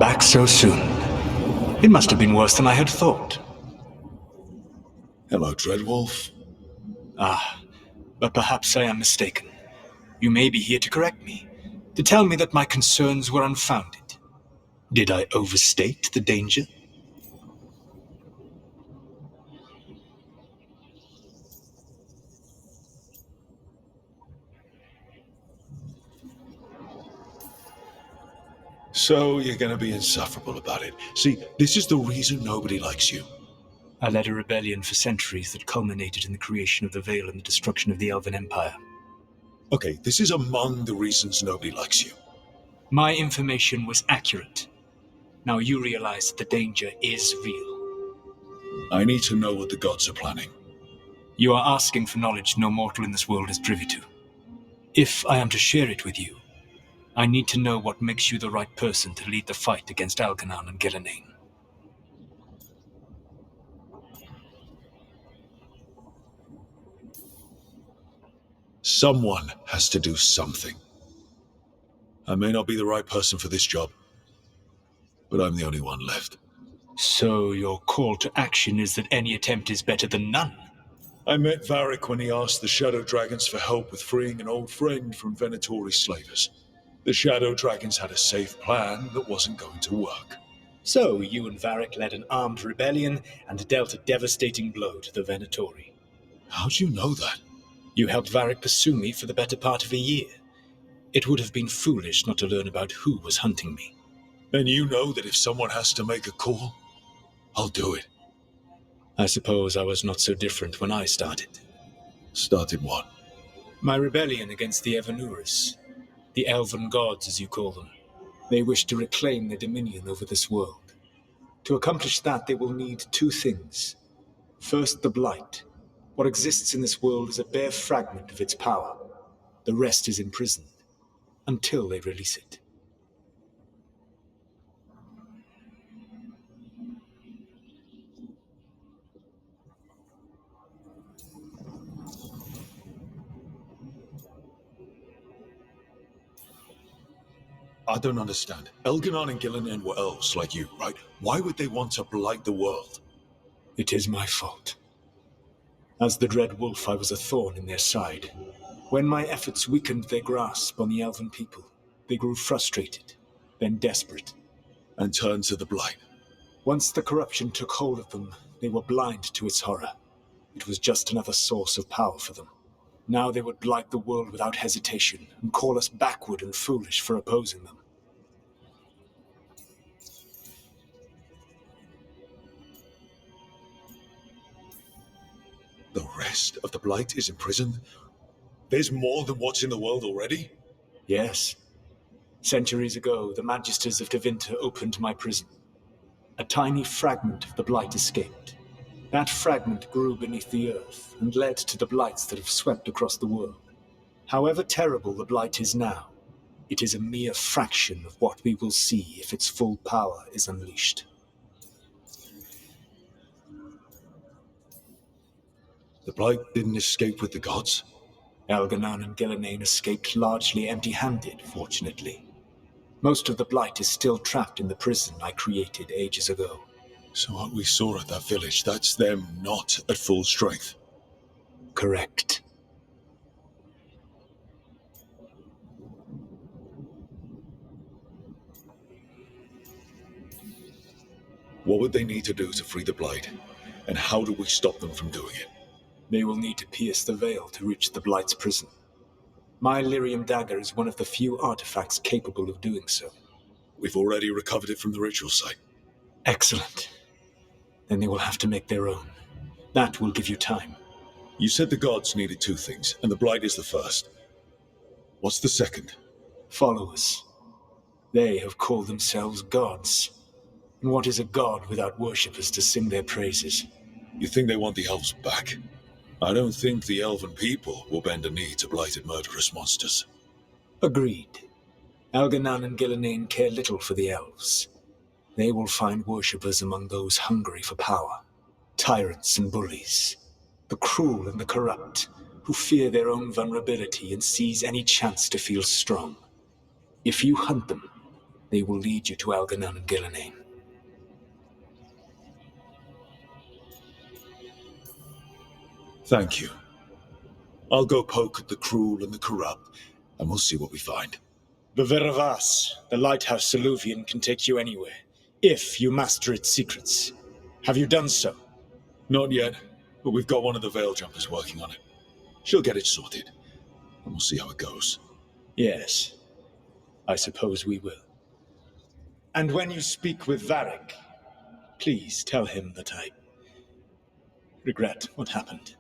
Back so soon. It must have been worse than I had thought. Hello, Dreadwolf. But perhaps I am mistaken. You may be here to correct me, to tell me that my concerns were unfounded. Did I overstate the danger? So you're gonna be insufferable about it. See, this is the reason nobody likes you. I led a rebellion for centuries that culminated in the creation of the Veil and the destruction of the Elven Empire. Okay, this is among the reasons nobody likes you. My information was accurate. Now you realize that the danger is real. I need to know what the gods are planning. You are asking for knowledge no mortal in this world is privy to. If I am to share it with you, I need to know what makes you the right person to lead the fight against Algernon and Gillenane. Someone has to do something. I may not be the right person for this job, but I'm the only one left. So your call to action is that any attempt is better than none? I met Varric when he asked the Shadow Dragons for help with freeing an old friend from Venatori slavers. The Shadow Dragons had a safe plan that wasn't going to work. So you and Varric led an armed rebellion and dealt a devastating blow to the Venatori. How'd you know that? You helped Varric pursue me for the better part of a year. It would have been foolish not to learn about who was hunting me. And you know that if someone has to make a call, I'll do it. I suppose I was not so different when I started. Started what? My rebellion against the Evanuris. The Elven gods, as you call them. They wish to reclaim their dominion over this world. To accomplish that, they will need two things. First, the Blight. What exists in this world is a bare fragment of its power. The rest is imprisoned, until they release it. I don't understand. Elganon and Gillenane were elves like you, right? Why would they want to blight the world? It is my fault. As the Dread Wolf, I was a thorn in their side. When my efforts weakened their grasp on the Elven people, they grew frustrated, then desperate. And turned to the blight. Once the corruption took hold of them, they were blind to its horror. It was just another source of power for them. Now they would blight the world without hesitation and call us backward and foolish for opposing them. The rest of the blight is imprisoned? There's more than what's in the world already? Yes. Centuries ago, the Magisters of Tevinter opened my prison. A tiny fragment of the blight escaped. That fragment grew beneath the earth and led to the blights that have swept across the world. However terrible the blight is now, it is a mere fraction of what we will see if its full power is unleashed. The blight didn't escape with the gods? Algernon and Gillenane escaped largely empty-handed, fortunately. Most of the blight is still trapped in the prison I created ages ago. So what we saw at that village, that's them not at full strength? Correct. What would they need to do to free the blight? And how do we stop them from doing it? They will need to pierce the veil to reach the blight's prison. My lyrium dagger is one of the few artifacts capable of doing so. We've already recovered it from the ritual site. Excellent. Then they will have to make their own. That will give you time. You said the gods needed two things, and the blight is the first. What's the second? Followers. They have called themselves gods. And what is a god without worshippers to sing their praises? You think they want the elves back? I don't think the elven people will bend a knee to blighted murderous monsters. Agreed. Algernon and Gillenane care little for the elves. They will find worshippers among those hungry for power. Tyrants and bullies. The cruel and the corrupt, who fear their own vulnerability and seize any chance to feel strong. If you hunt them, They will lead you to Algernon and Gillenane. Thank you. I'll go poke at the cruel and the corrupt, and we'll see what we find. The Veravas, the lighthouse Soluvian, can take you anywhere, if you master its secrets. Have you done so? Not yet, but we've got one of the Veil Jumpers working on it. She'll get it sorted, and we'll see how it goes. Yes, I suppose we will. And when you speak with Varric, please tell him that I regret what happened.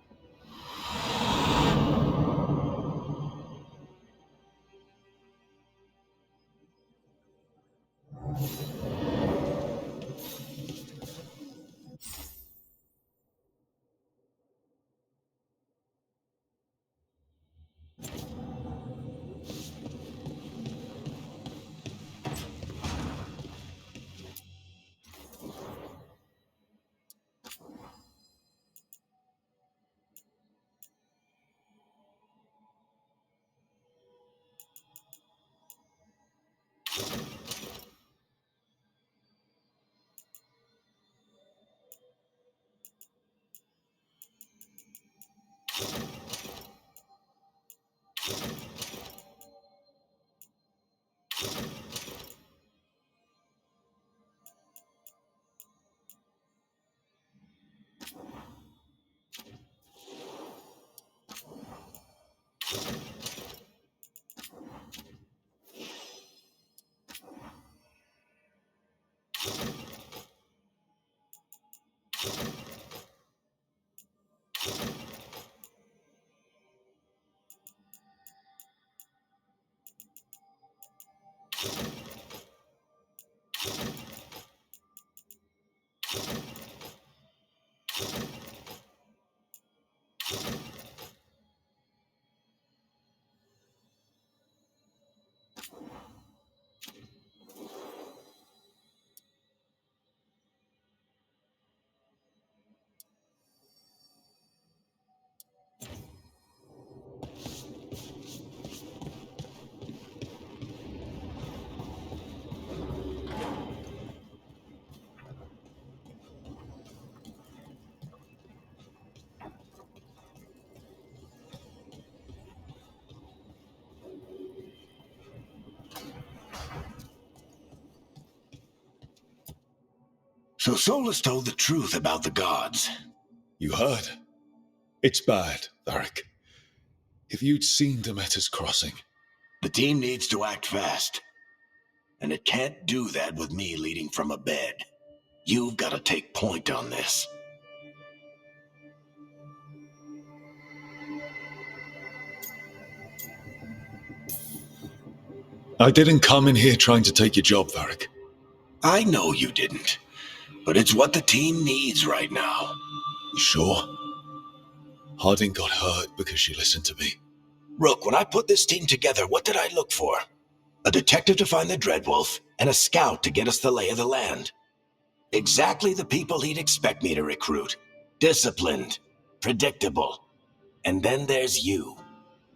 So Solus told the truth about the gods. You heard? It's bad, Varric. If you'd seen Demeter's crossing... The team needs to act fast. And it can't do that with me leading from a bed. You've got to take point on this. I didn't come in here trying to take your job, Varric. I know you didn't. But it's what the team needs right now. You sure? Harding got hurt because she listened to me. Rook, when I put this team together, what did I look for? A detective to find the Dreadwolf, and a scout to get us the lay of the land. Exactly the people he'd expect me to recruit. Disciplined, predictable. And then there's you.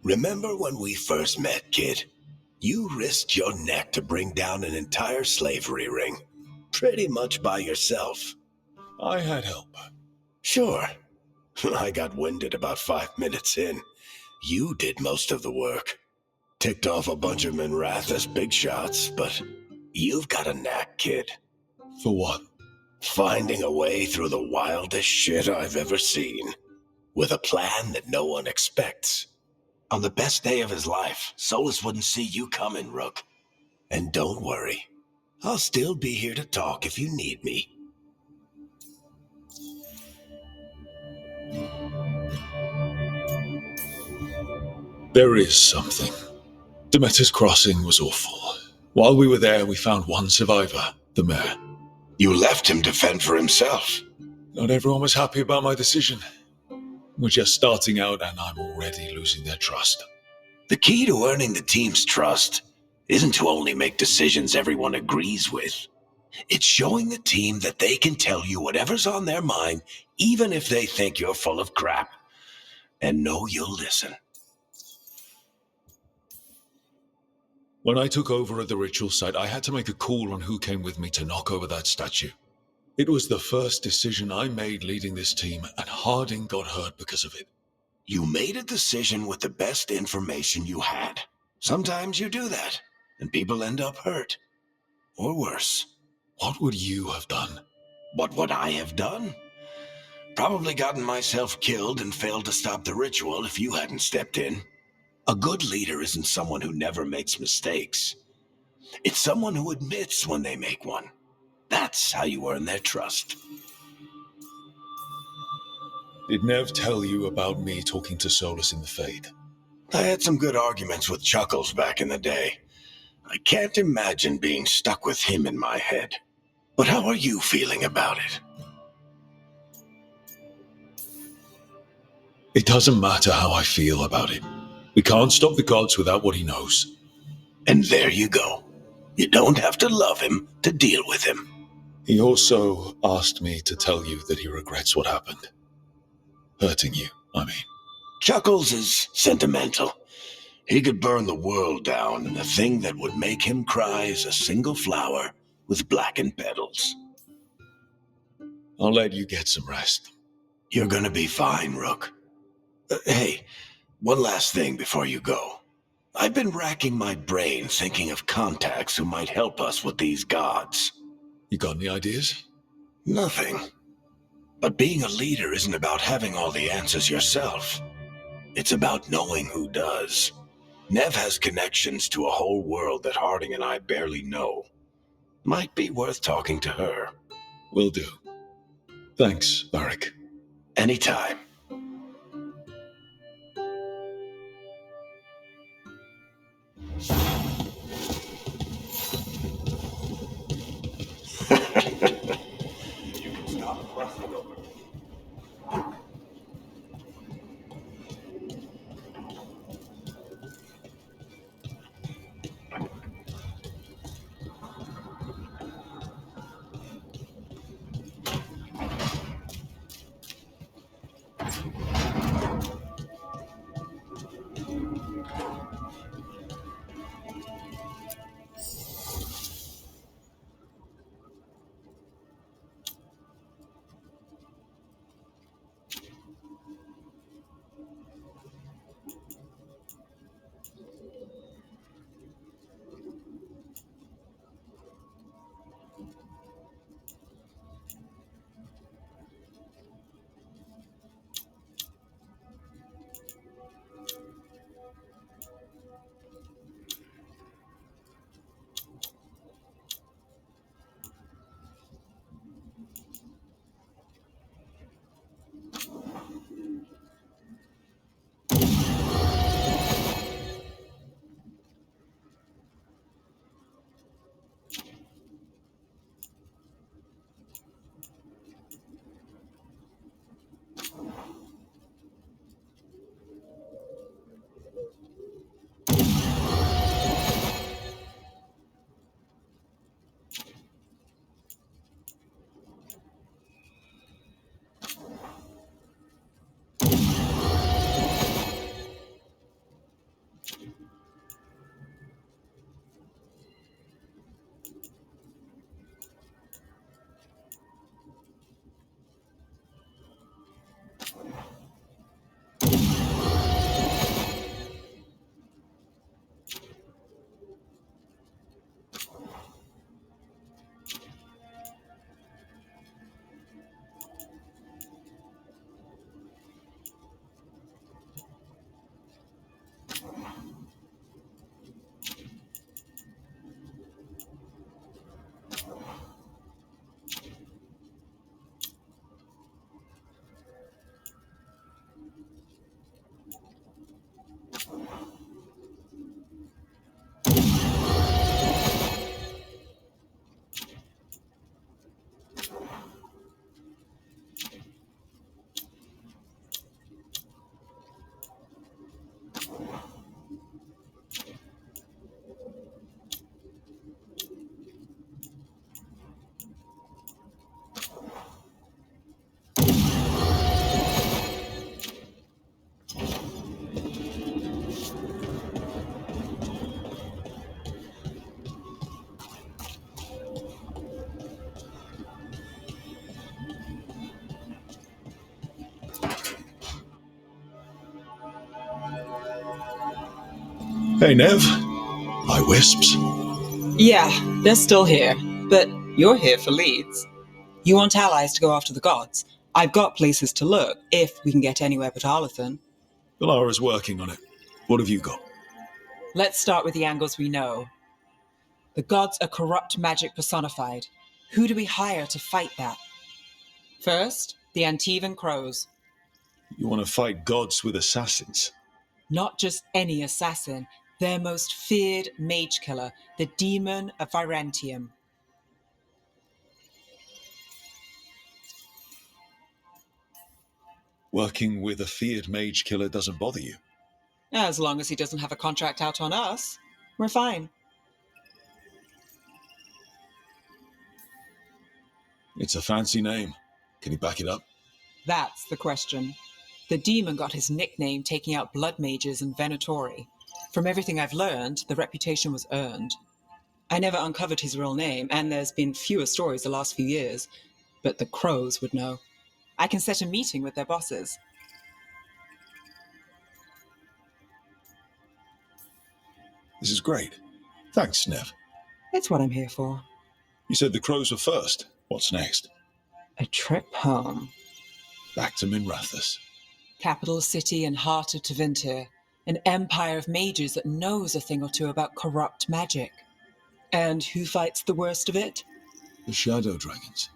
Remember when we first met, kid? You risked your neck to bring down an entire slavery ring. Pretty much by yourself. I had help. Sure. I got winded about 5 minutes in. You did most of the work. Ticked off a bunch of Minrathous big shots, but you've got a knack, kid. For what? Finding a way through the wildest shit I've ever seen. With a plan that no one expects. On the best day of his life, Solus wouldn't see you coming, Rook. And don't worry. I'll still be here to talk if you need me. There is something. Demeter's crossing was awful. While we were there, we found one survivor, the mayor. You left him to fend for himself. Not everyone was happy about my decision. We're just starting out and I'm already losing their trust. The key to earning the team's trust isn't to only make decisions everyone agrees with. It's showing the team that they can tell you whatever's on their mind, even if they think you're full of crap. And know you'll listen. When I took over at the ritual site, I had to make a call on who came with me to knock over that statue. It was the first decision I made leading this team, and Harding got hurt because of it. You made a decision with the best information you had. Sometimes you do that, and people end up hurt. Or worse. What would you have done? What would I have done? Probably gotten myself killed and failed to stop the ritual if you hadn't stepped in. A good leader isn't someone who never makes mistakes. It's someone who admits when they make one. That's how you earn their trust. Did Nev tell you about me talking to Solus in the Fade? I had some good arguments with Chuckles back in the day. I can't imagine being stuck with him in my head. But how are you feeling about it? It doesn't matter how I feel about it. We can't stop the gods without what he knows. And there you go. You don't have to love him to deal with him. He also asked me to tell you that he regrets what happened. Hurting you, I mean. Chuckles is sentimental. He could burn the world down, and the thing that would make him cry is a single flower with blackened petals. I'll let you get some rest. You're gonna be fine, Rook. Hey, one last thing before you go. I've been racking my brain thinking of contacts who might help us with these gods. You got any ideas? Nothing. But being a leader isn't about having all the answers yourself. It's about knowing who does. Nev has connections to a whole world that Harding and I barely know. Might be worth talking to her. Will do. Thanks, Barak. Anytime. You can stop crossing over. Hey, Nev. My wisps. Yeah, they're still here, but you're here for leads. You want allies to go after the gods. I've got places to look, if we can get anywhere but Arlathan. Valara's working on it. What have you got? Let's start with the angles we know. The gods are corrupt magic personified. Who do we hire to fight that? First, the Antivan Crows. You want to fight gods with assassins? Not just any assassin, their most feared mage killer, the Demon of Virantium. Working with a feared mage killer doesn't bother you? As long as he doesn't have a contract out on us, we're fine. It's a fancy name. Can you back it up? That's the question. The demon got his nickname taking out blood mages in Venatori. From everything I've learned, the reputation was earned. I never uncovered his real name, and there's been fewer stories the last few years, but the Crows would know. I can set a meeting with their bosses. This is great. Thanks, Nev. It's what I'm here for. You said the crows were first. What's next? A trip home. Back to Minrathous. Capital city and heart of Tevinter. An empire of mages that knows a thing or two about corrupt magic. And who fights the worst of it? The shadow dragons.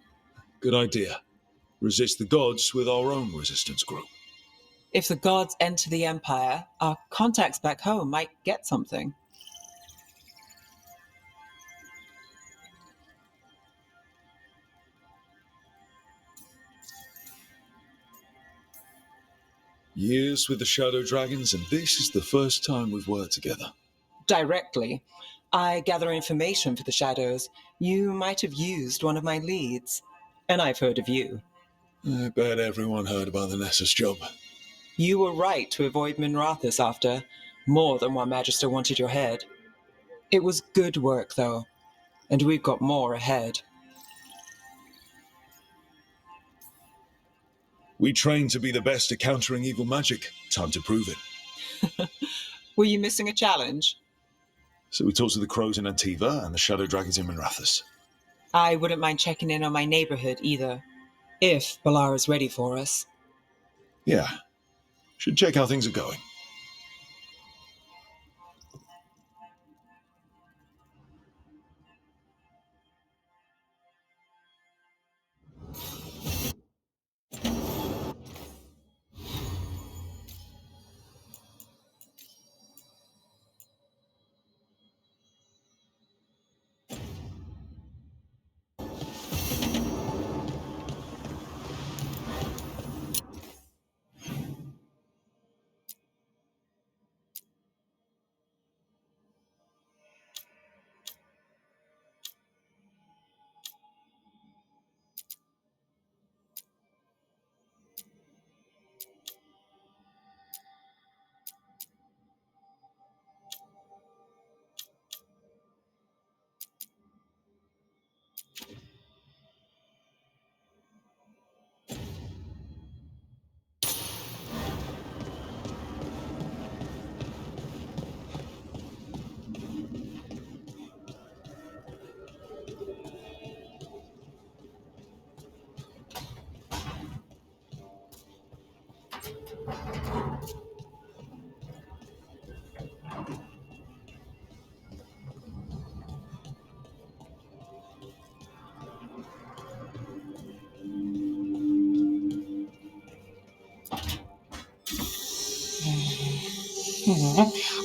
Good idea. Resist the gods with our own resistance group. If the gods enter the empire, our contacts back home might get something. Years with the shadow dragons, and this is the first time we've worked together. Directly. I gather information for the shadows. You might have used one of my leads. And I've heard of you. I bet everyone heard about the Nessus job. You were right to avoid Minrathous after. More than one Magister wanted your head. It was good work, though. And we've got more ahead. We trained to be the best at countering evil magic. Time to prove it. Were you missing a challenge? So we talked to the crows in Antiva and the shadow dragons in Minrathous. I wouldn't mind checking in on my neighborhood either. If Balara's ready for us. Yeah. Should check how things are going.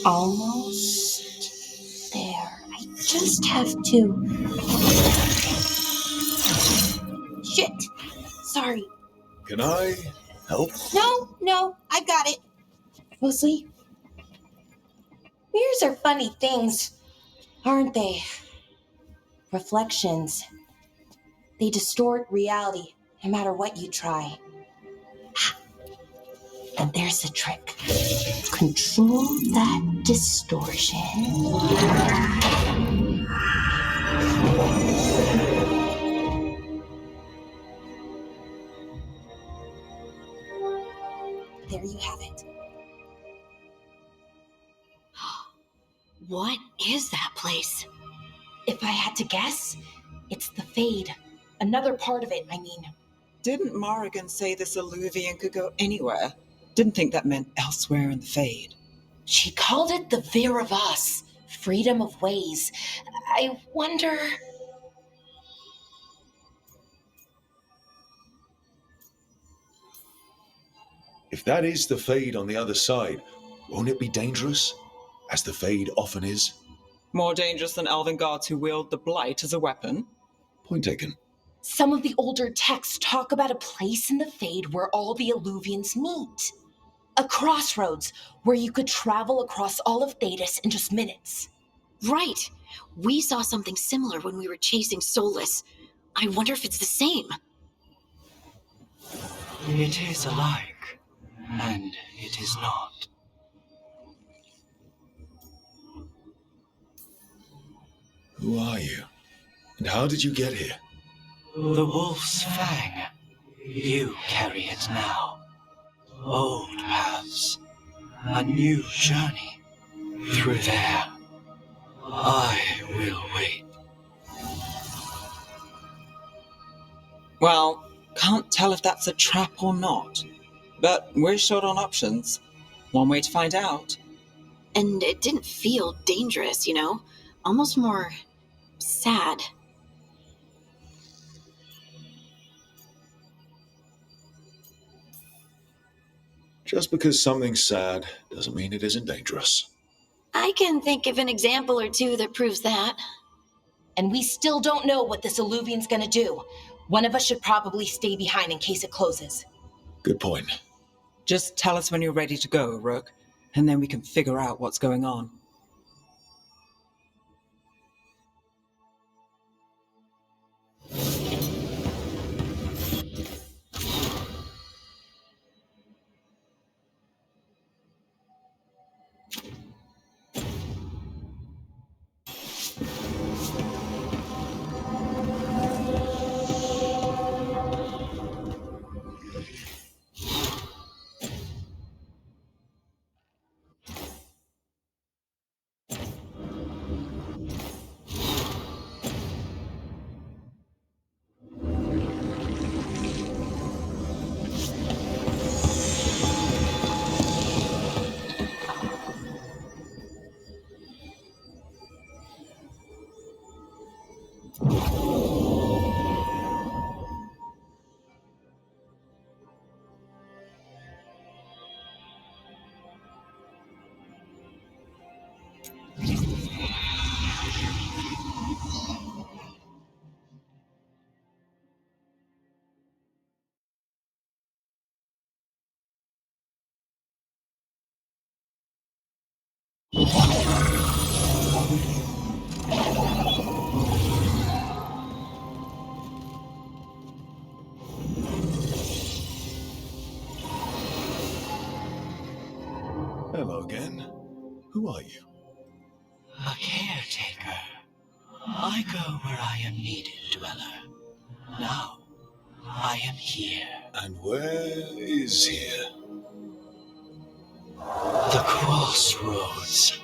Almost there. I just have to. Shit! Sorry. Can I help? No, I got it. Mostly, mirrors are funny things, aren't they? Reflections. They distort reality, no matter what you try. And there's the trick. Control that distortion. There you have it. What is that place? If I had to guess, it's the Fade. Another part of it, I mean. Didn't Morrigan say this Illuvian could go anywhere? Didn't think that meant elsewhere in the Fade. She called it the Vir of Us, freedom of ways. I wonder... If that is the Fade on the other side, won't it be dangerous? As the Fade often is. More dangerous than elven gods who wield the Blight as a weapon? Point taken. Some of the older texts talk about a place in the Fade where all the Illuvians meet. A crossroads where you could travel across all of Thedas in just minutes. Right. We saw something similar when we were chasing Solus. I wonder if it's the same. It is alike, and it is not. Who are you? And how did you get here? The Wolf's Fang. You carry it now. Old paths. A new journey. Through there. I will wait. Well, can't tell if that's a trap or not. But we're short on options. One way to find out. And it didn't feel dangerous, Almost more sad. Just because something's sad doesn't mean it isn't dangerous. I can think of an example or two that proves that. And we still don't know what this Illuvian's gonna do. One of us should probably stay behind in case it closes. Good point. Just tell us when you're ready to go, Rook, and then we can figure out what's going on. Hello again. Who are you? A caretaker. I go where I am needed, Dweller. Now, I am here. And where is here? The crossroads.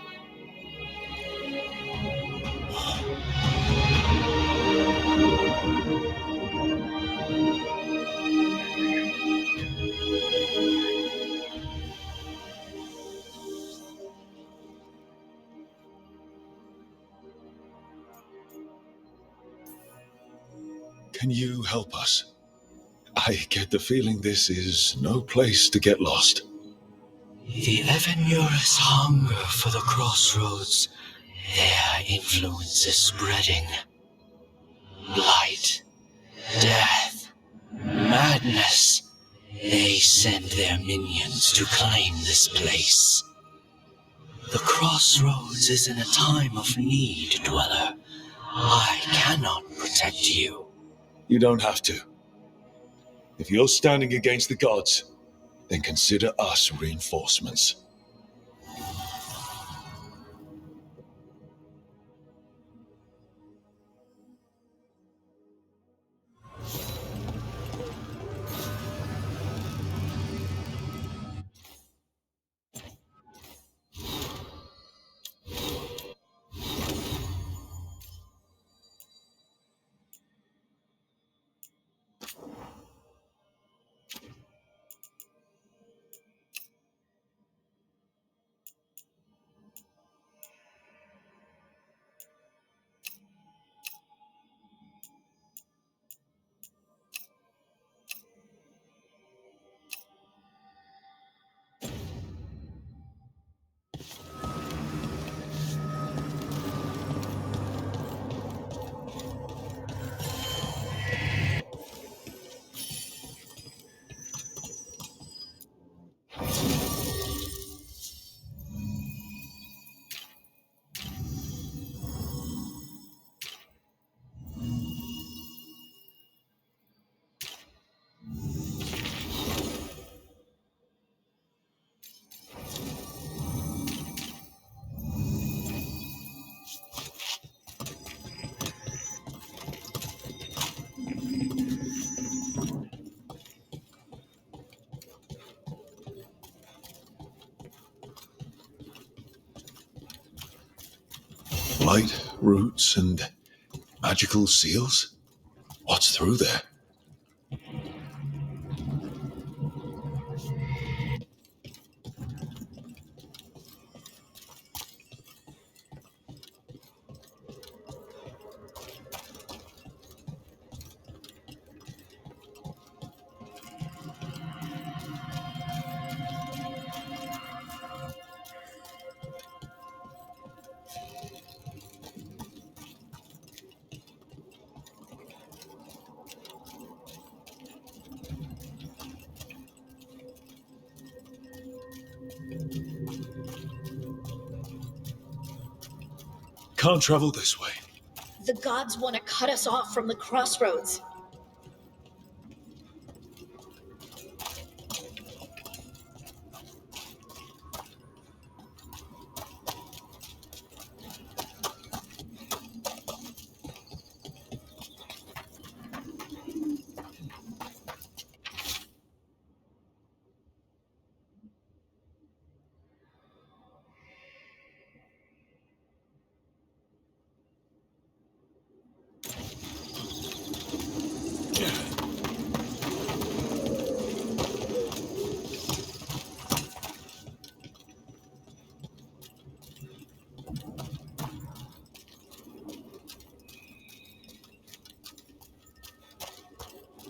Can you help us? I get the feeling this is no place to get lost. The Evanurus hunger for the crossroads. Their influence is spreading. Blight, death, madness. They send their minions to claim this place. The crossroads is in a time of need, Dweller. I cannot protect you. You don't have to. If you're standing against the gods, then consider us reinforcements. blight, roots, and magical seals? What's through there? Can't travel this way. The gods want to cut us off from the crossroads.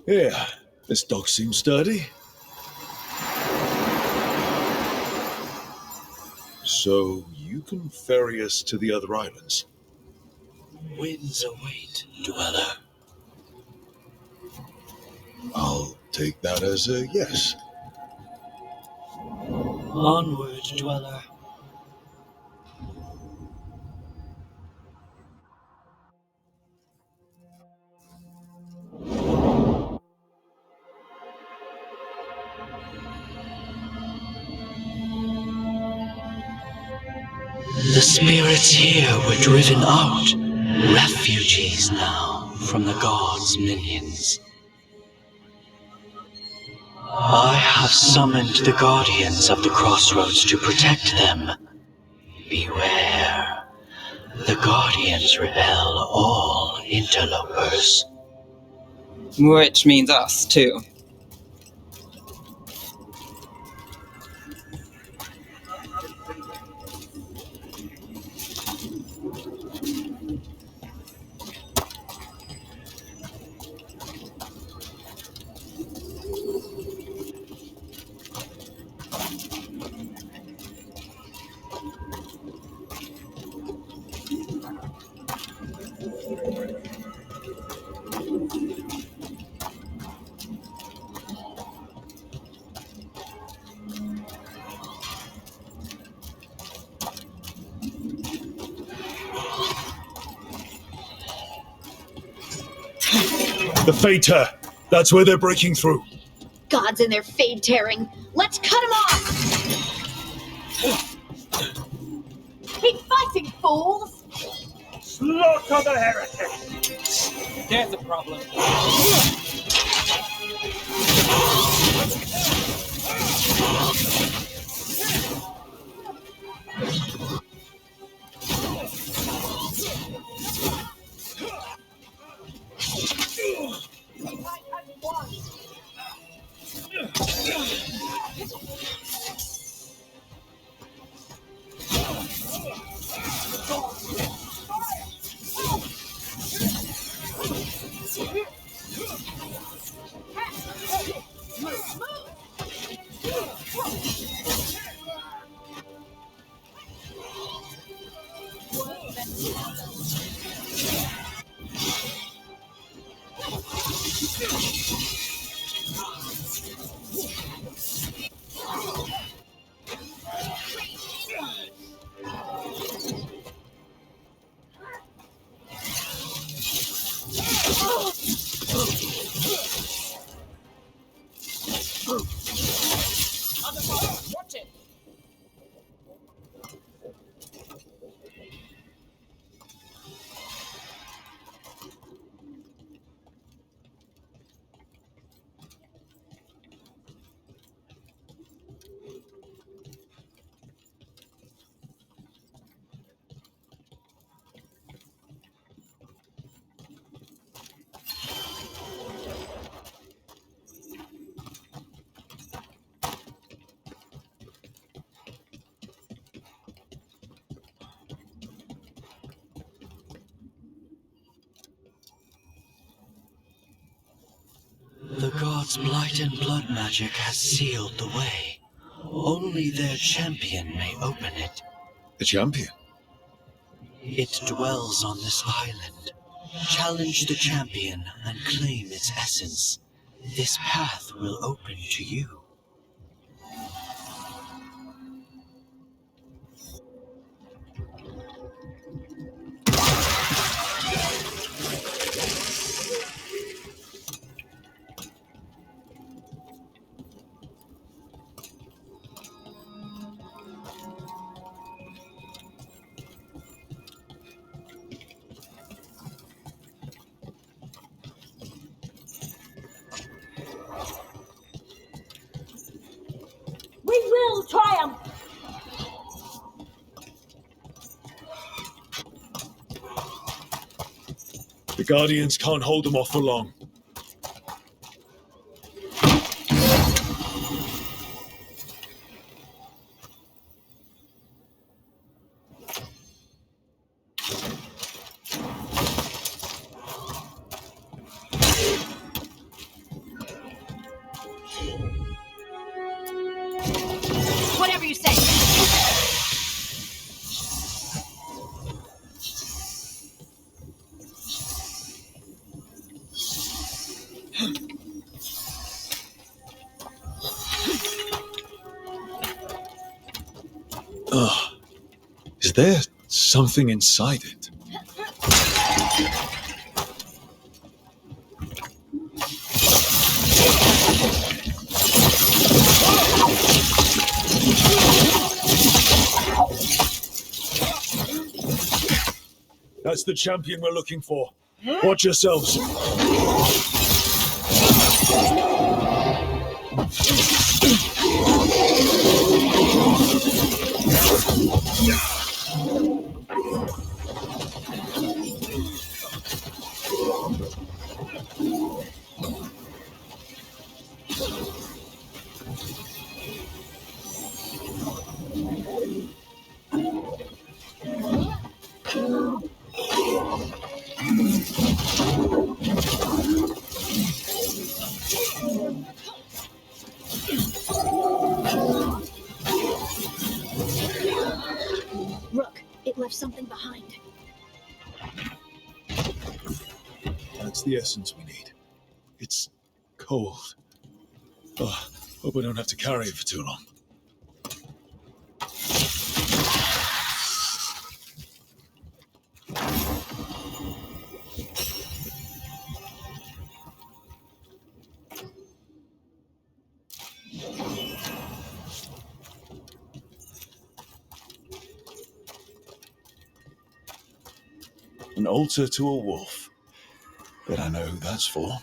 Yeah, this dog seems sturdy. So you can ferry us to the other islands? Winds await, dweller. I'll take that as a yes. Onward, dweller. The spirits here were driven out, refugees now from the gods' minions. I have summoned the guardians of the crossroads to protect them. Beware. The guardians repel all interlopers. Which means us, too. The Fater! That's where they're breaking through. Gods and their fade tearing. Let's cut them off! Keep fighting, fools! Slaughter the heretic! There's a problem. Watch it! Its blight and blood magic has sealed the way. Only their champion may open it. The champion? It dwells on this island. Challenge the champion and claim its essence. This path will open to you. We will triumph! The Guardians can't hold them off for long. Whatever you say. Ugh. Is there something inside it? That's the champion we're looking for. Watch yourselves. Rook, it left something behind. That's the essence we need. It's cold. Oh, hope I don't have to carry it for too long. An altar to a wolf. Bet I know who that's for.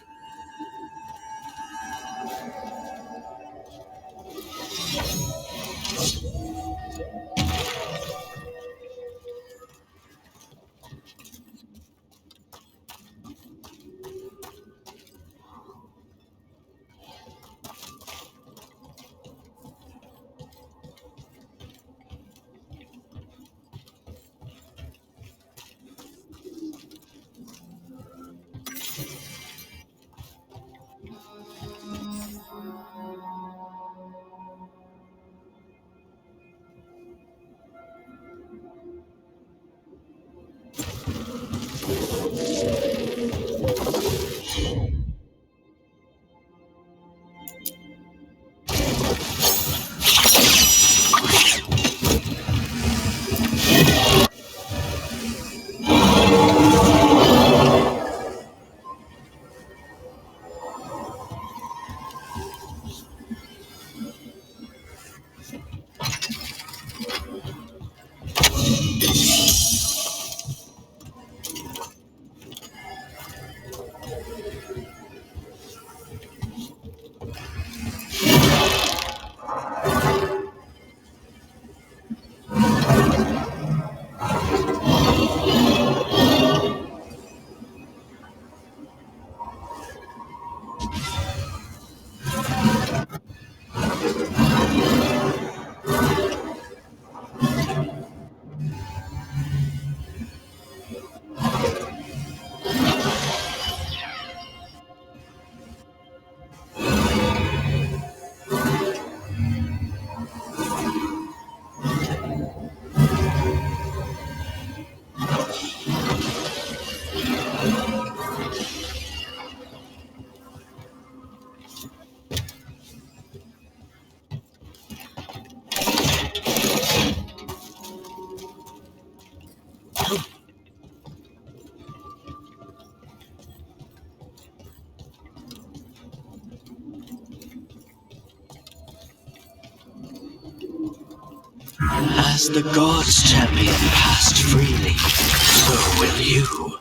As the gods' champion passed freely, so will you.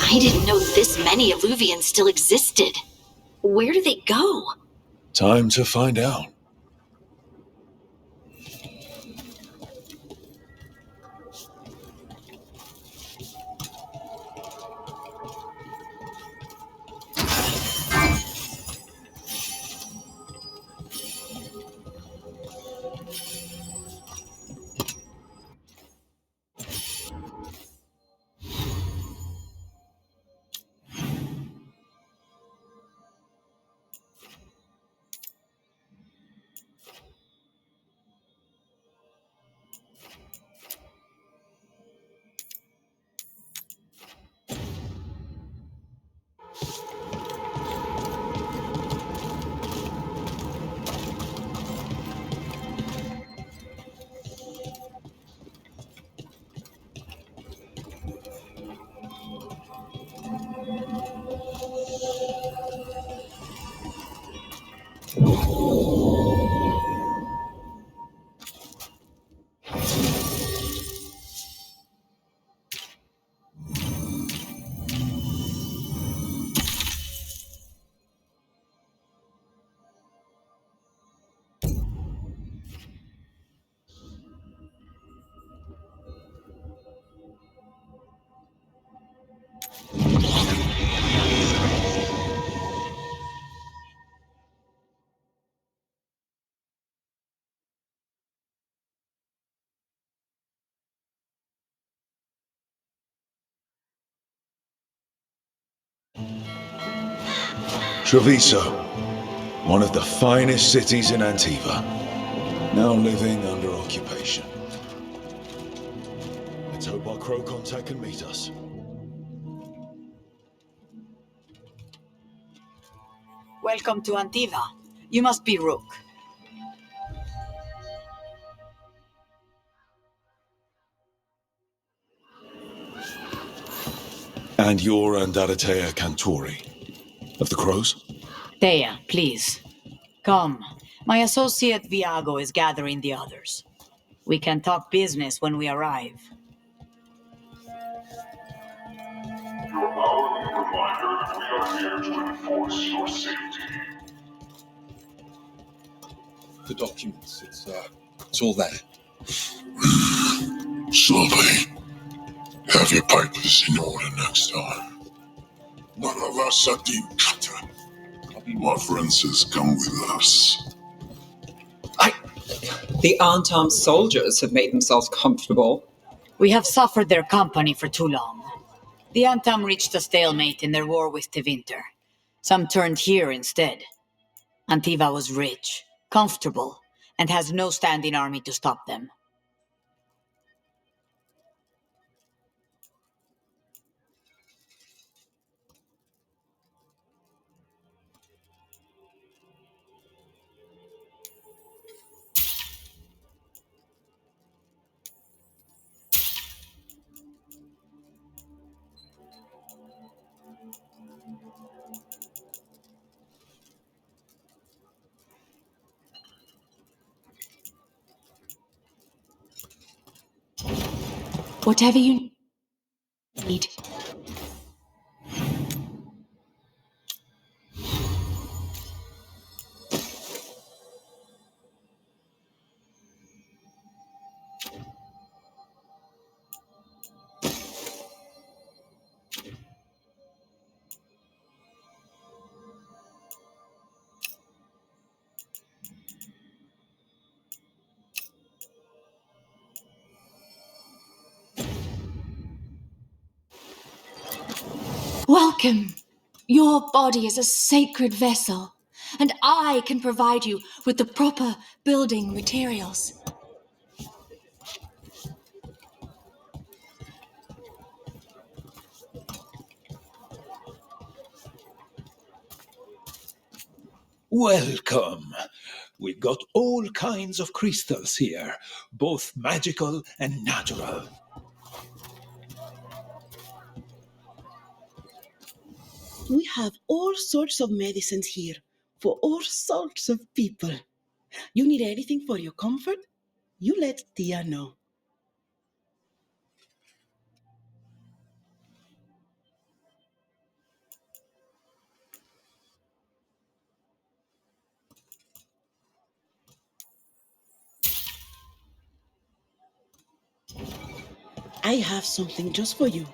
I didn't know this many Alluvians still existed. Where do they go? Time to find out. Treviso, one of the finest cities in Antiva, now living under occupation. Let's hope our crow contact can meet us. Welcome to Antiva. You must be Rook. And you're Andaratea Cantori, of the Crows? Thea, please. Come. My associate Viago is gathering the others. We can talk business when we arrive. Your hourly reminder that we are here to enforce your safety. The documents, it's all there. Slowly. Have your papers in order next time. None of us are deep cutter. My friend says come with us. The unarmed soldiers have made themselves comfortable. We have suffered their company for too long. The Antam reached a stalemate in their war with Tevinter. Some turned here instead. Antiva was rich, comfortable, and has no standing army to stop them. Whatever you need. Welcome. Your body is a sacred vessel, and I can provide you with the proper building materials. Welcome. We got all kinds of crystals here, both magical and natural. We have all sorts of medicines here for all sorts of people. You need anything for your comfort? You let Tia know. I have something just for you.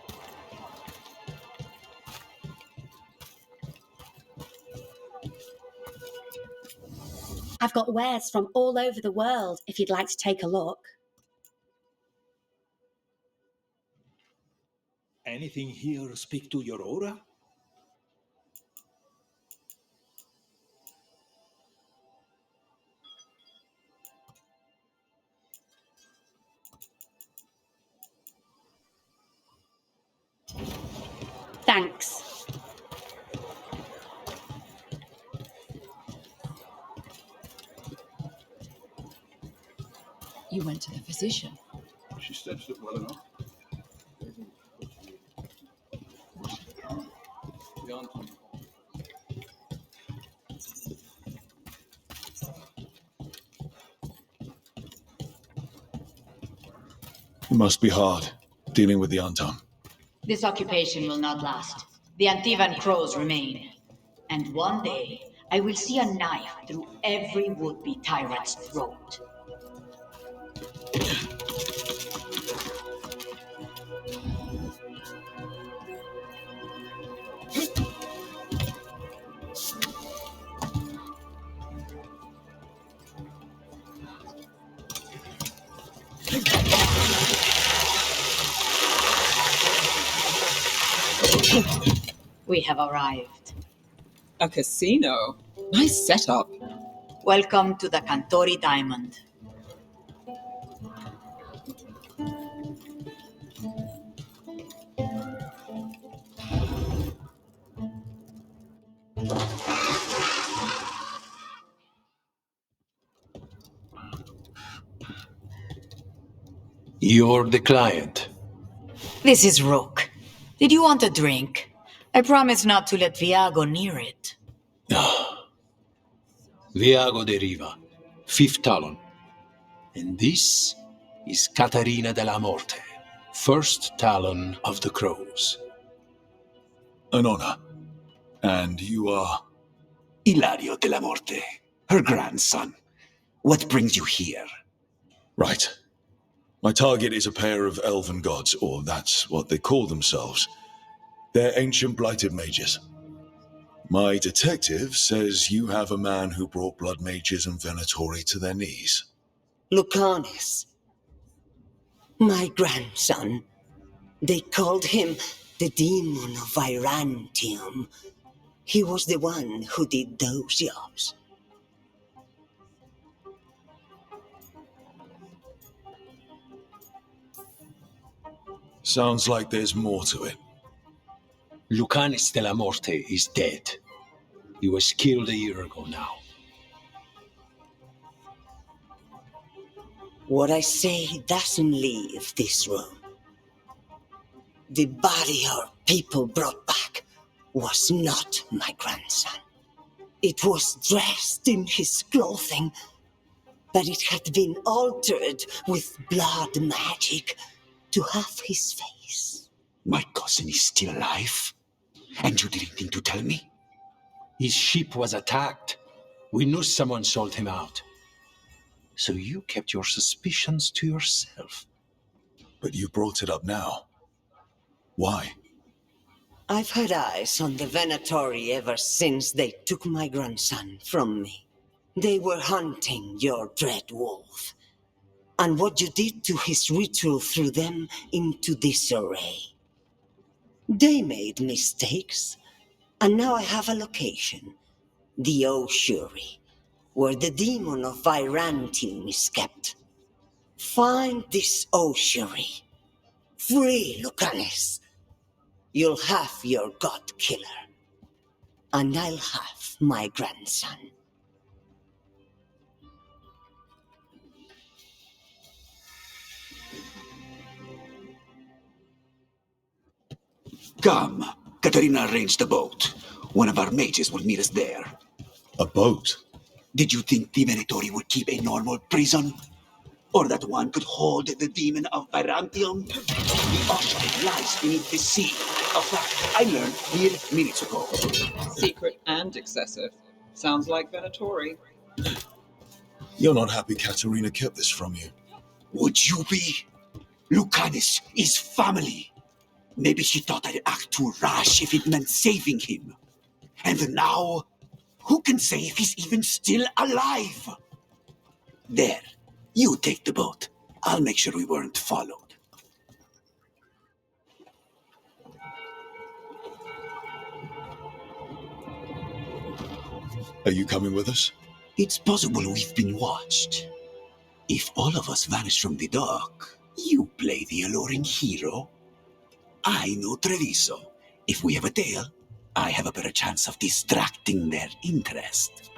I've got wares from all over the world if you'd like to take a look. Anything here speak to your aura? Thanks. You went to the physician. She stretched it well enough. It must be hard, dealing with the Antam. This occupation will not last. The Antivan crows remain. And one day, I will see a knife through every would-be tyrant's throat. We have arrived. A casino? Nice setup. Welcome to the Cantori Diamond. You're the client. This is Rook. Did you want a drink? I promise not to let Viago near it. Viago de Riva, fifth talon. And this is Caterina della Morte, first talon of the Crows. An honor. And you are? Ilario della Morte, her grandson. What brings you here? Right. My target is a pair of elven gods, or that's what they call themselves. They're ancient blighted mages. My detective says you have a man who brought blood mages and Venatori to their knees. Lucanis. My grandson. They called him the demon of Virantium. He was the one who did those jobs. Sounds like there's more to it. Lucanis della Morte is dead. He was killed a year ago now. What I say doesn't leave this room. The body our people brought back was not my grandson. It was dressed in his clothing, but it had been altered with blood magic to have his face. My cousin is still alive? And you didn't think to tell me? His ship was attacked. We knew someone sold him out. So you kept your suspicions to yourself. But you brought it up now. Why? I've had eyes on the Venatori ever since they took my grandson from me. They were hunting your dread wolf. And what you did to his ritual threw them into disarray. They made mistakes, and now I have a location. The ossuary, where the demon of Virantium is kept. Find this ossuary. Free Lucanis. You'll have your god killer. And I'll have my grandson. Come. Caterina arranged the boat. One of our mages will meet us there. A boat? Did you think the Venatori would keep a normal prison? Or that one could hold the demon of Byzantium? The ocean lies beneath the sea. A fact I learned mere minutes ago. Secret and excessive. Sounds like Venatori. You're not happy Katerina kept this from you. Would you be? Lucanis is family. Maybe she thought I'd act too rash if it meant saving him. And now, who can say if he's even still alive? There, you take the boat. I'll make sure we weren't followed. Are you coming with us? It's possible we've been watched. If all of us vanish from the dock, you play the alluring hero. I know Treviso. If we have a tail, I have a better chance of distracting their interest.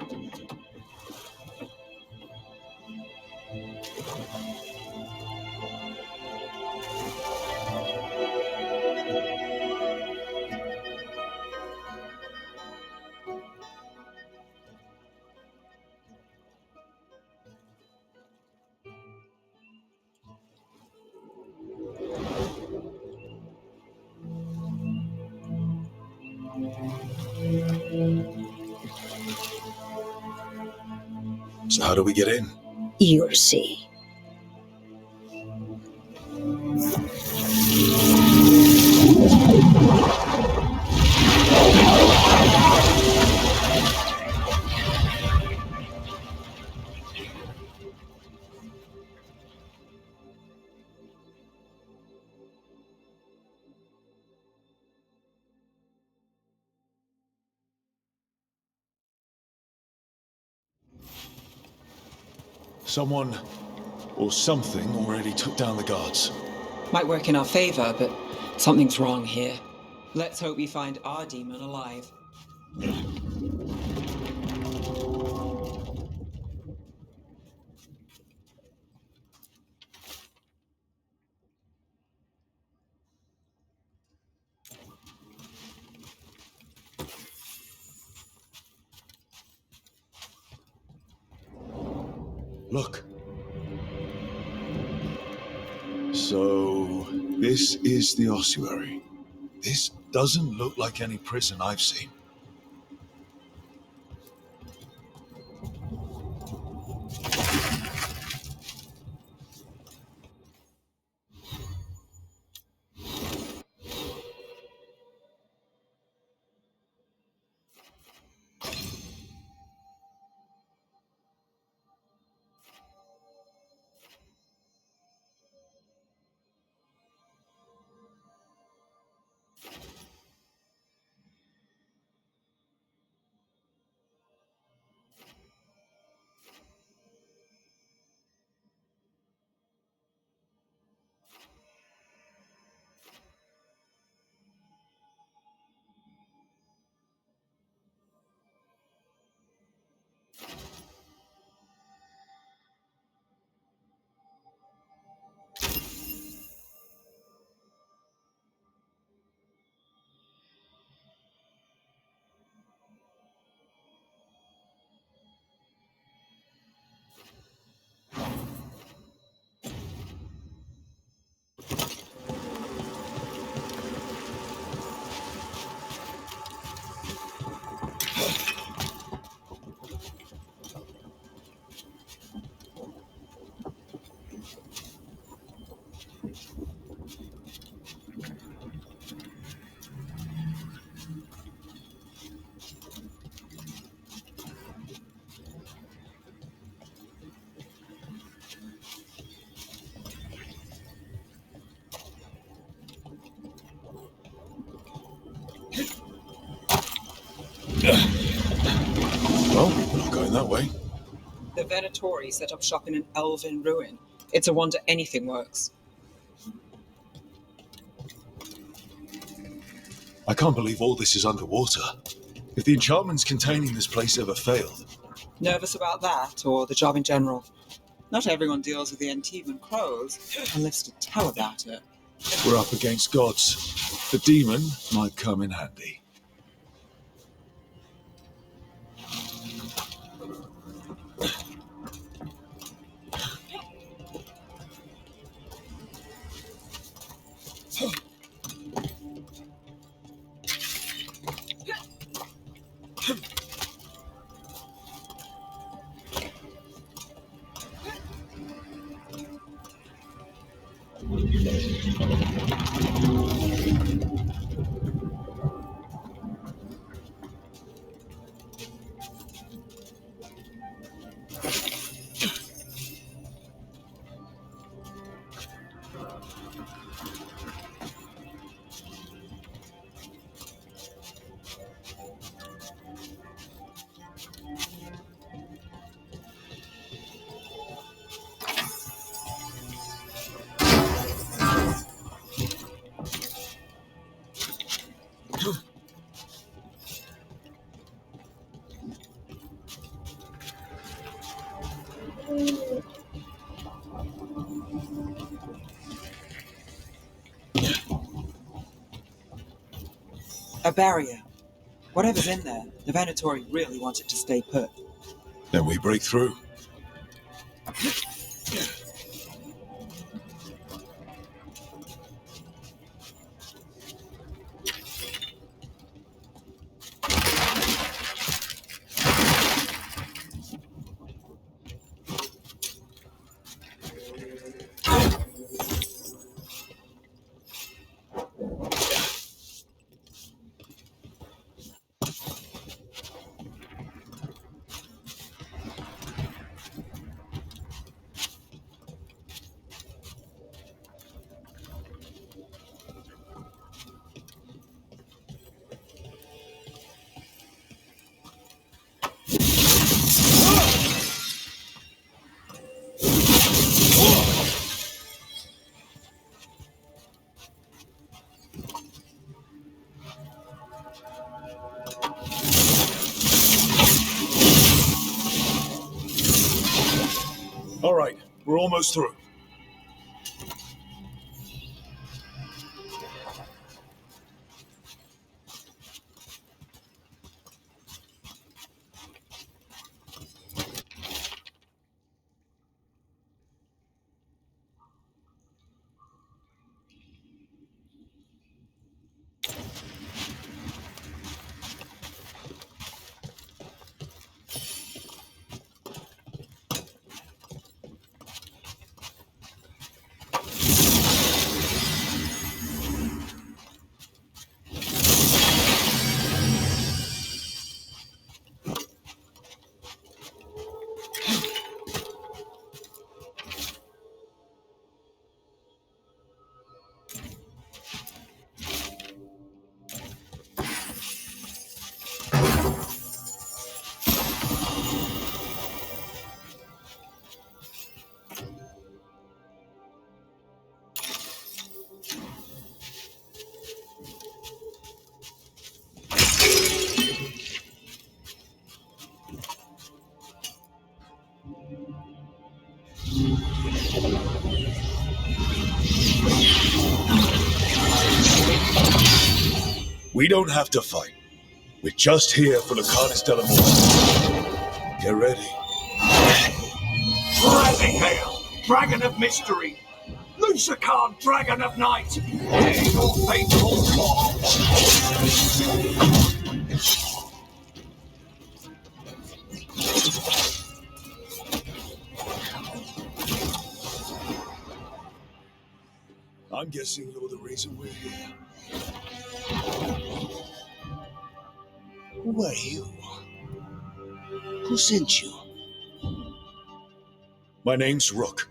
So how do we get in? You'll see. Someone or something already took down the guards. Might work in our favor, but something's wrong here. Let's hope we find our demon alive. Look. So, this is the ossuary. This doesn't look like any prison I've seen. Well, we're not going that way. The Venatori set up shop in an elven ruin. It's a wonder anything works. I can't believe all this is underwater. If the enchantments containing this place ever failed. Nervous about that, or the job in general? Not everyone deals with the Antivan crows, and lives to tell about it. We're up against gods. The demon might come in handy. A barrier. Whatever's in there, the Venatori really want it to stay put. Then we break through. All right, we're almost through. We don't have to fight. We're just here for Lucanis de la Morte. Get ready. Rising Hail, Dragon of Mystery! Lucanis, Dragon of Night! Hear your fateful call! I'm guessing you're the reason we're here. Who are you? Who sent you? My name's Rook.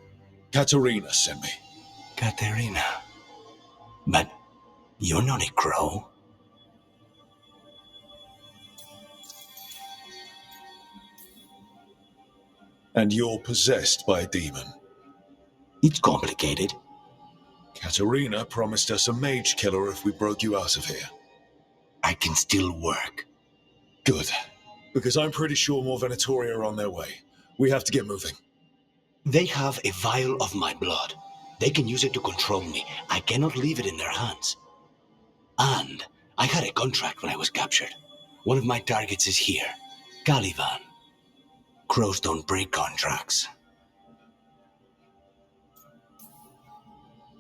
Katerina sent me. Katerina. But you're not a crow. And you're possessed by a demon. It's complicated. Katerina promised us a mage killer if we broke you out of here. I can still work. Good. Because I'm pretty sure more Venatori are on their way. We have to get moving. They have a vial of my blood. They can use it to control me. I cannot leave it in their hands. And I had a contract when I was captured. One of my targets is here. Caliban. Crows don't break contracts.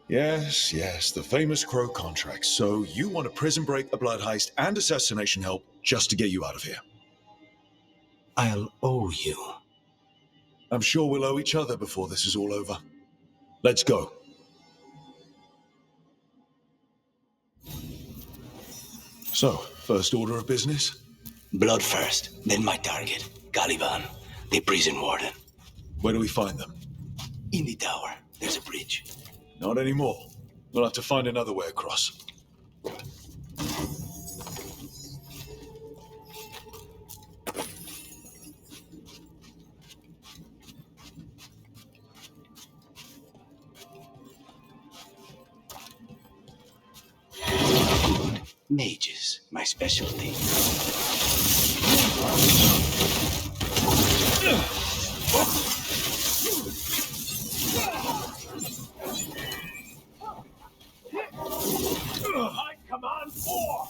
Yes, the famous Crow contract. So you want a prison break, a blood heist, and assassination help just to get you out of here? I'll owe you. I'm sure we'll owe each other before this is all over. Let's go. So, first order of business? Blood first, then my target, Caliban, the prison warden. Where do we find them? In the tower. There's a bridge. Not anymore. We'll have to find another way across. Mages, my specialty. I command 4!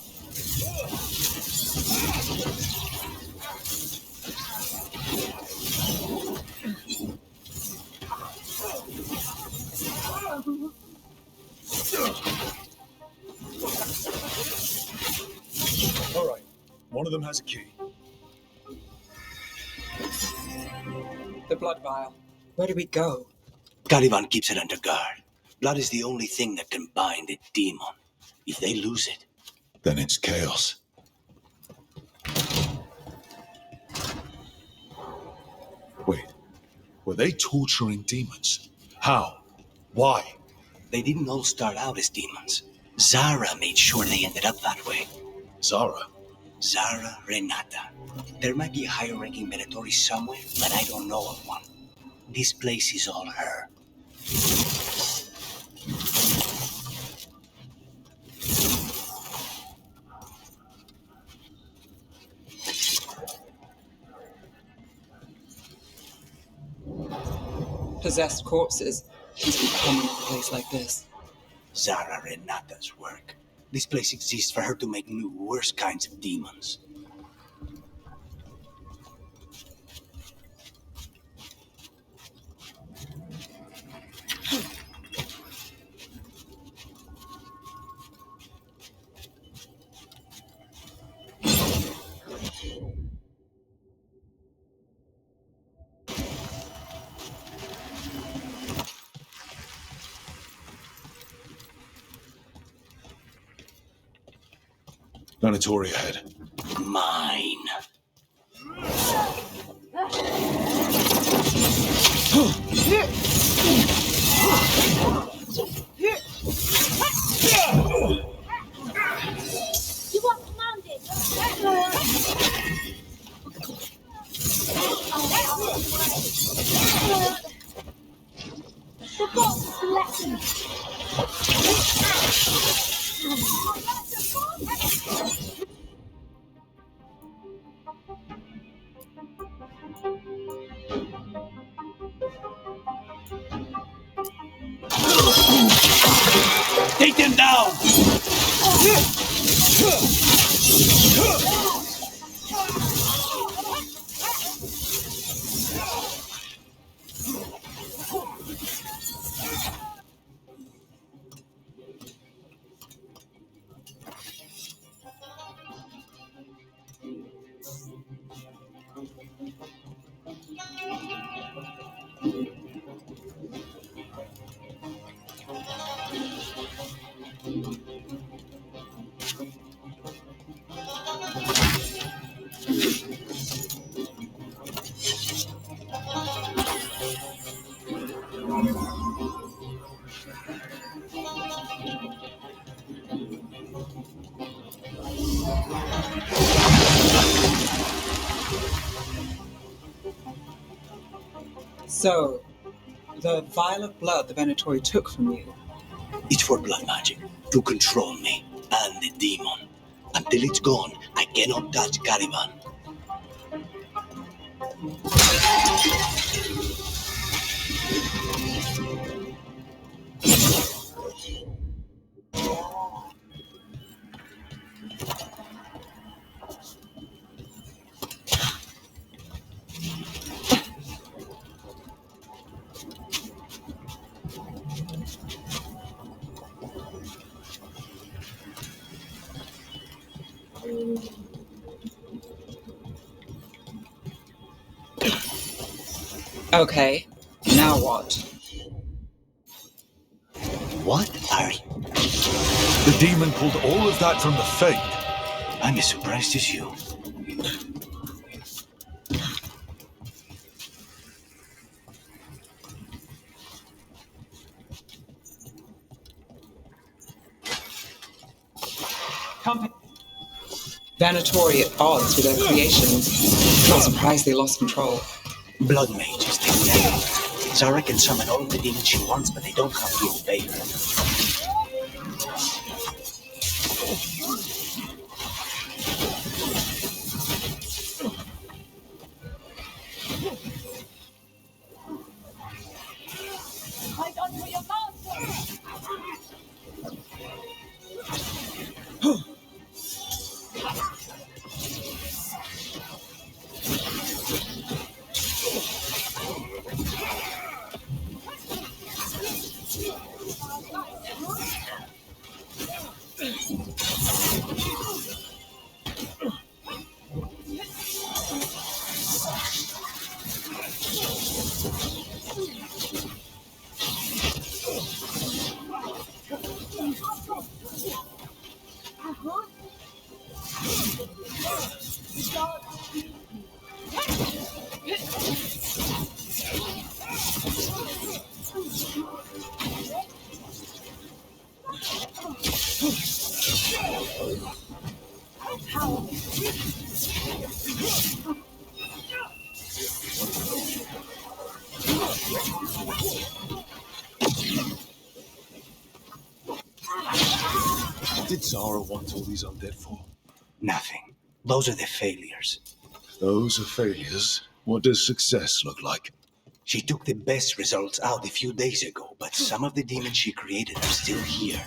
All right. One of them has a key. The blood vial. Where do we go? Caliban keeps it under guard. Blood is the only thing that can bind a demon. If they lose it, Then it's chaos. Wait. Were they torturing demons? How? Why? they didn't all start out as demons. Zara made sure they ended up that way. Zara? Zara Renata. There might be a higher-ranking Venatori somewhere, but I don't know of one. This place is all her. Possessed corpses must be common in a place like this. Zara Renata's work. This place exists for her to make new, worse kinds of demons. Venatori ahead. Mine. You are commanded. The boss bless me. Take them down! So, the vial of blood the Venatori took from you. It's for blood magic, to control me and the demon. Until it's gone, I cannot touch Caliban. Okay, now what? What are The demon pulled all of that from the Fade. I'm as surprised as you. Venatori at odds with their creations. Not surprised they lost control. Blood mages, they never. Zara can summon all the demons she wants, but they don't have to obey her. Fight on for your master! What did Zara want all these undead for? Nothing. Those are the failures. Those are failures. What does success look like? She took the best results out a few days ago, but some of the demons she created are still here.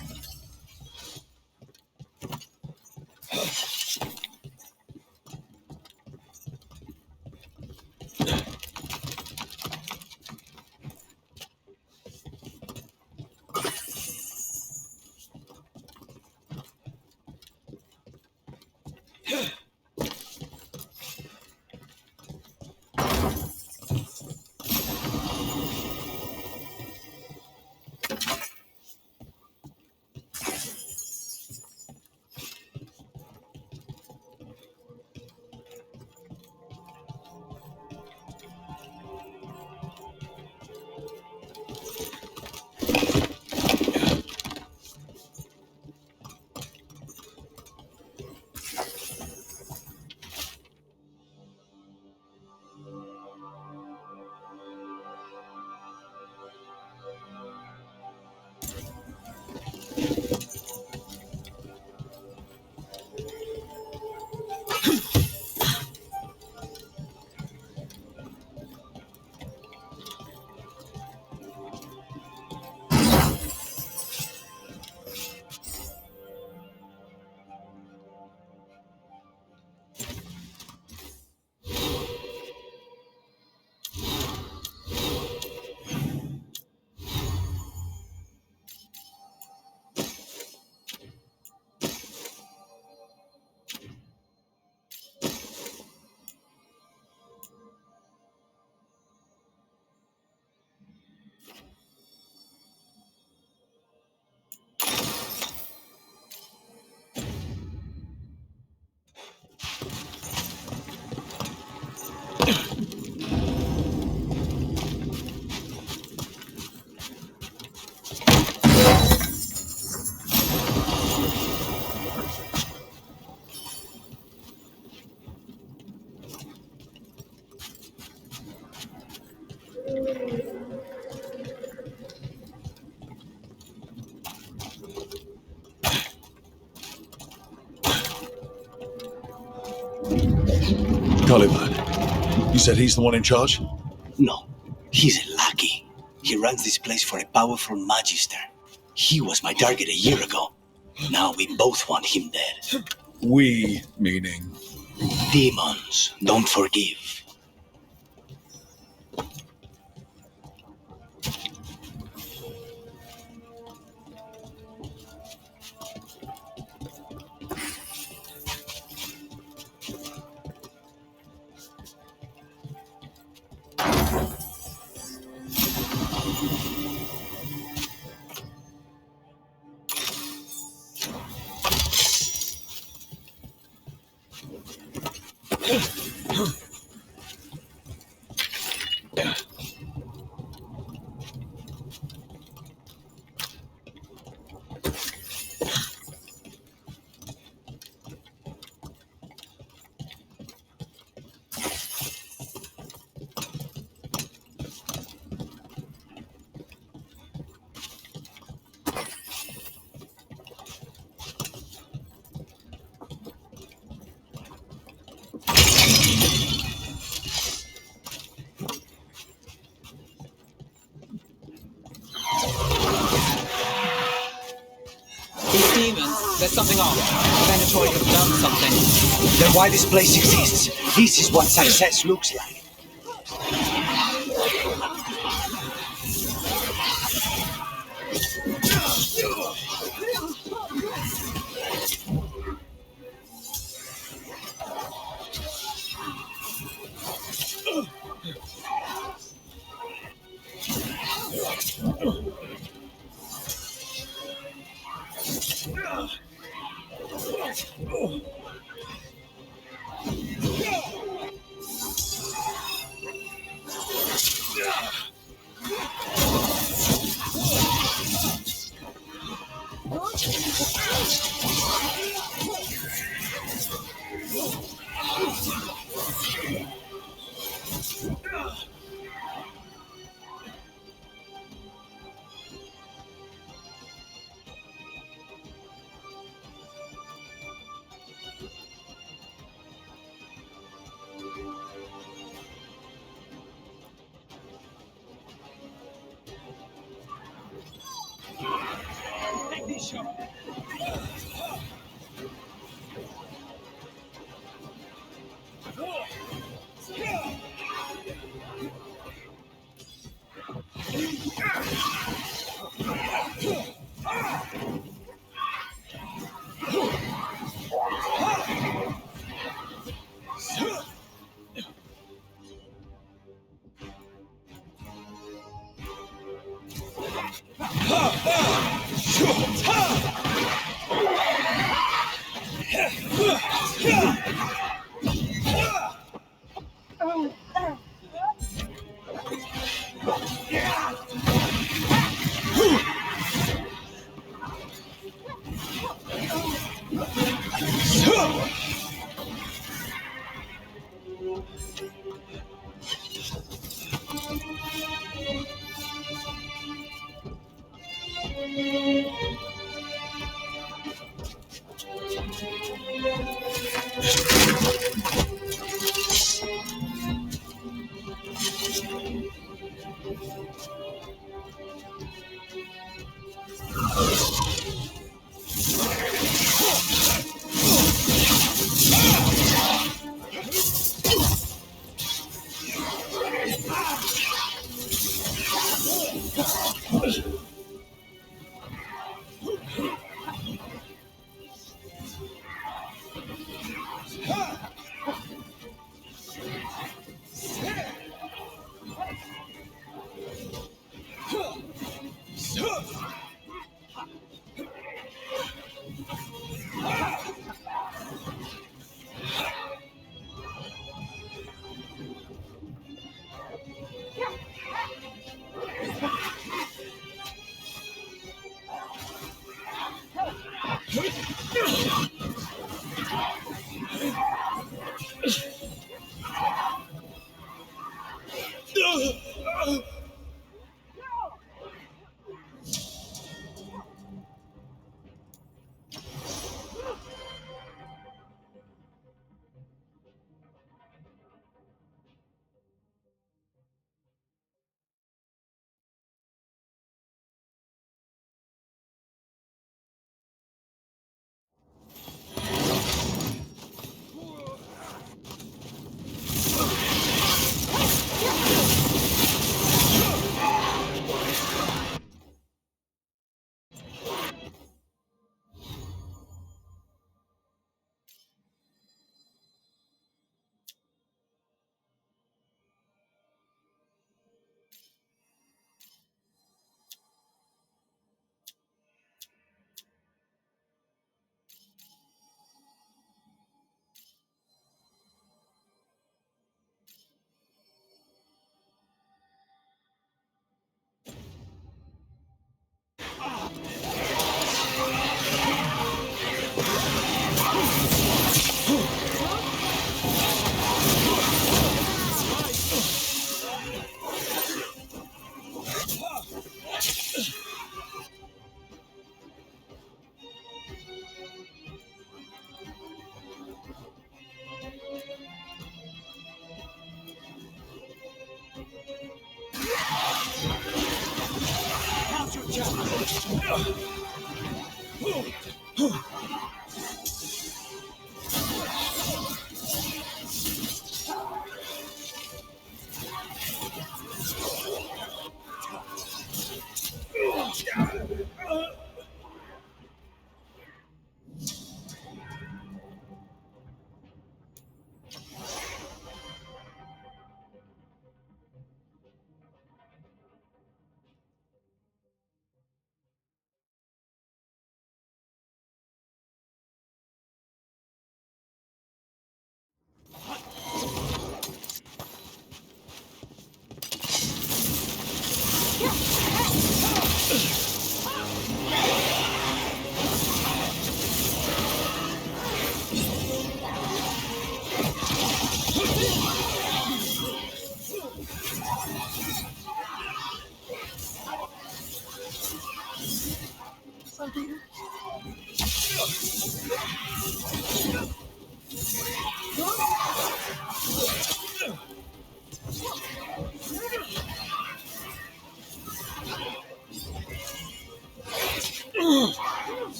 Caliban. You said he's the one in charge? No, he's a lackey. He runs this place for a powerful magister. He was my target a year ago. Now we both want him dead. We, meaning? Demons don't forgive. There's something off. Venatori could have done something. Then why this place exists? This is what success looks like.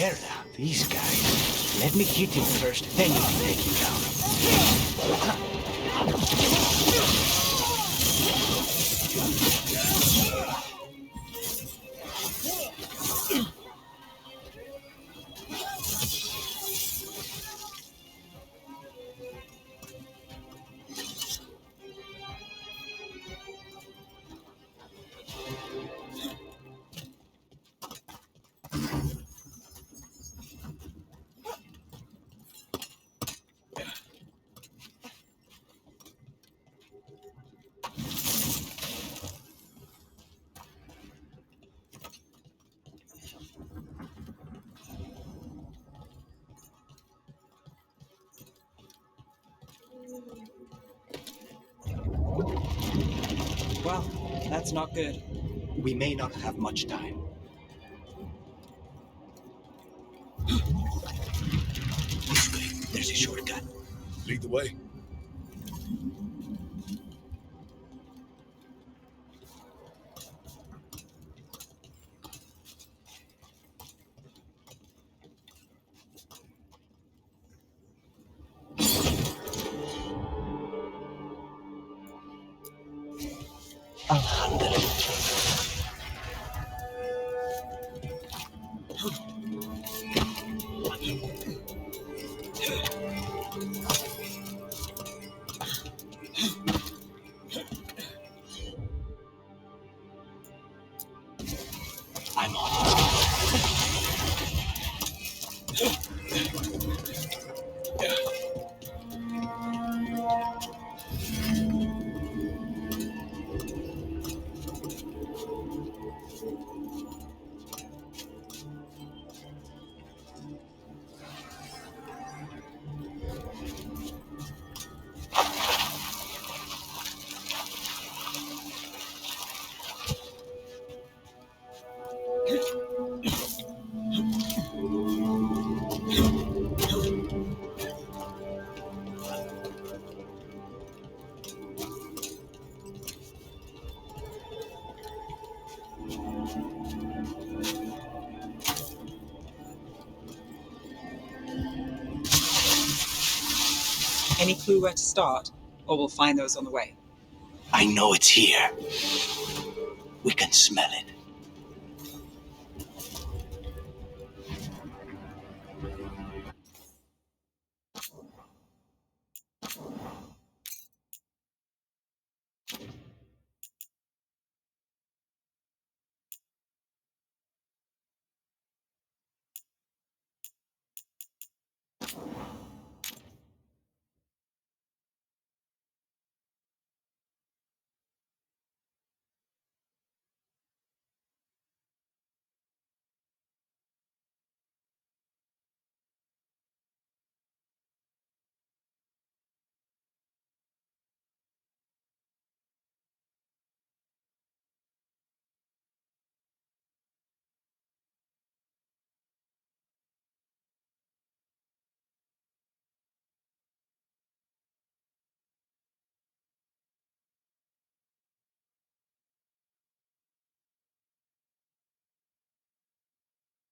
Mierda, these guys. Let me hit him first, then you can take him down. Well, that's not good. We may not have much time. This way, there's a shortcut. Lead the way. I'm on. Any clue where to start? Or we'll find those on the way. I know it's here. We can smell it.